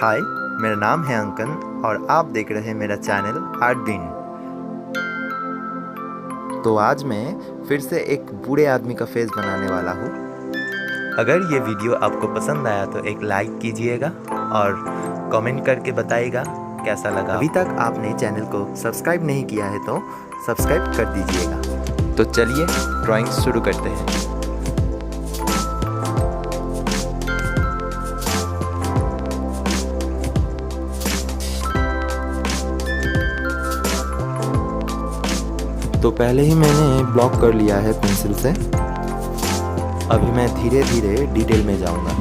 हाय, मेरा नाम है अंकन और आप देख रहे हैं मेरा चैनल आर्ट बीन। तो आज मैं फिर से एक बूढ़े आदमी का फेस बनाने वाला हूँ। अगर ये वीडियो आपको पसंद आया तो एक लाइक कीजिएगा और कमेंट करके बताइएगा कैसा लगा। अभी तक आपने चैनल को सब्सक्राइब नहीं किया है तो सब्सक्राइब कर दीजिएगा। तो चलिए ड्राइंग शुरू करते हैं। तो पहले ही मैंने ब्लॉक कर लिया है पेंसिल से। अभी मैं धीरे धीरे डिटेल में जाऊंगा।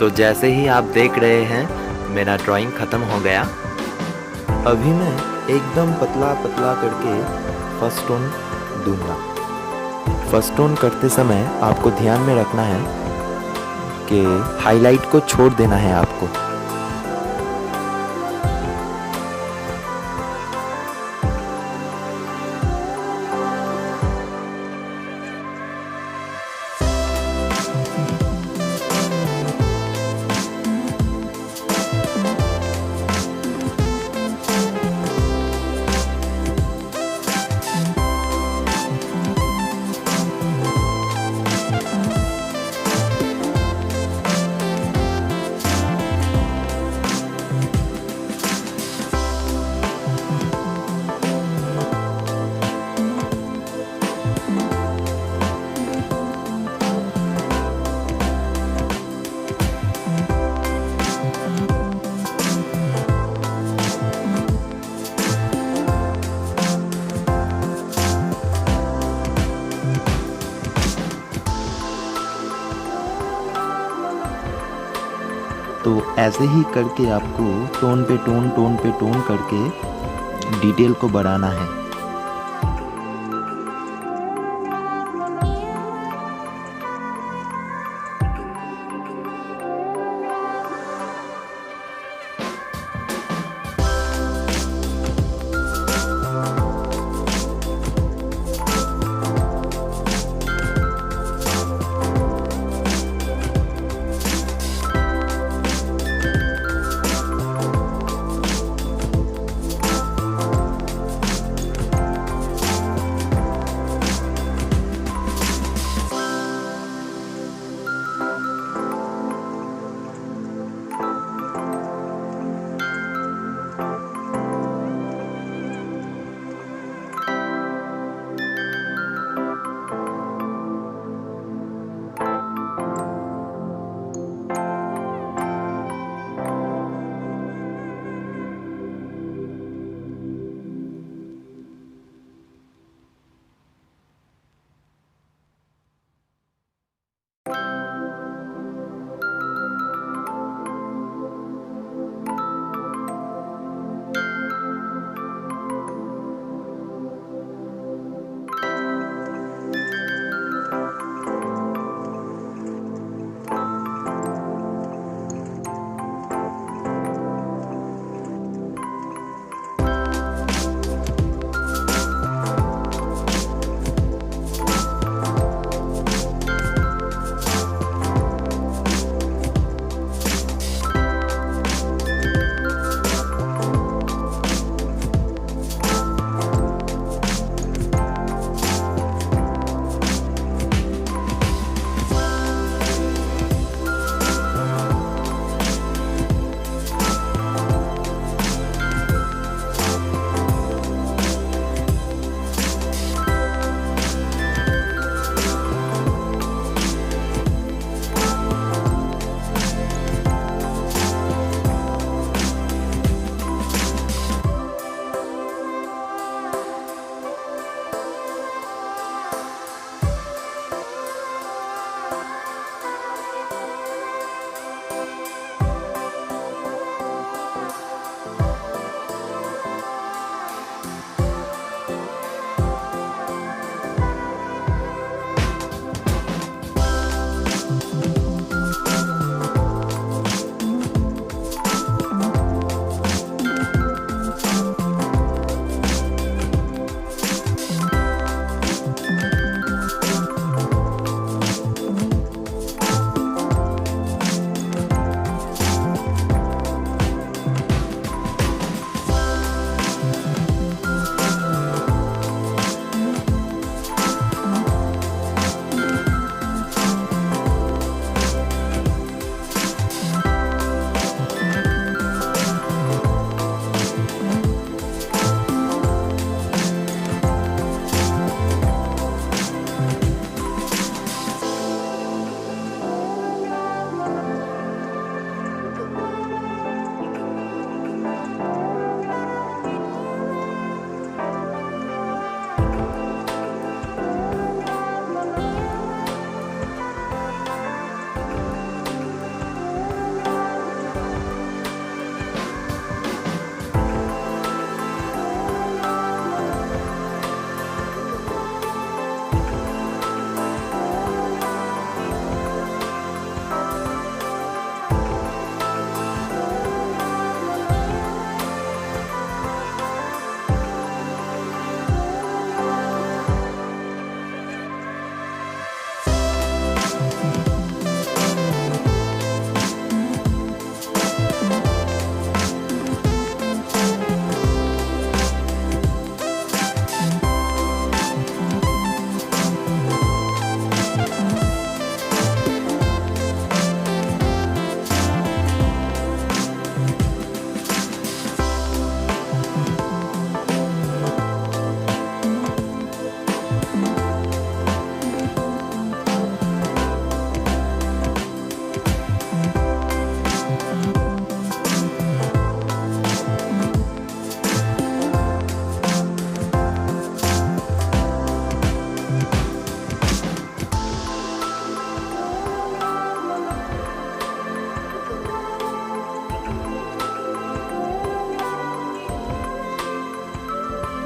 तो जैसे ही आप देख रहे हैं मेरा ड्राइंग ख़त्म हो गया। अभी मैं एकदम पतला पतला करके फर्स्ट टोन दूंगा। फर्स्ट टोन करते समय आपको ध्यान में रखना है कि हाईलाइट को छोड़ देना है आपको। तो ऐसे ही करके आपको टोन पे टोन करके डिटेल को बढ़ाना है।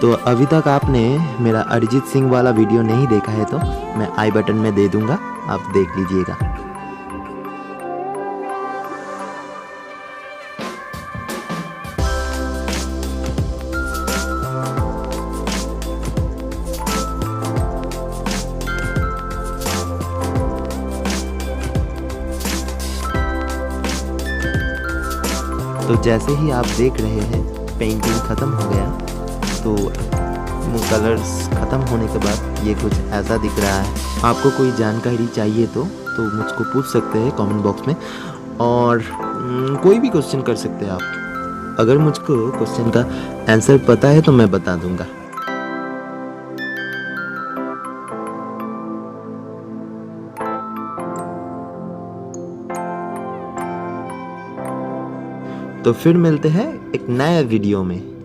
तो अभी तक आपने मेरा अरिजीत सिंह वाला वीडियो नहीं देखा है तो मैं आई बटन में दे दूंगा, आप देख लीजिएगा। तो जैसे ही आप देख रहे हैं पेंटिंग ख़त्म हो गया, तो कलर्स ख़त्म होने के बाद ये कुछ ऐसा दिख रहा है। आपको कोई जानकारी चाहिए तो मुझको पूछ सकते हैं कमेंट बॉक्स में, और कोई भी क्वेश्चन कर सकते हैं आप। अगर मुझको क्वेश्चन का आंसर पता है तो मैं बता दूंगा। तो फिर मिलते हैं एक नया वीडियो में।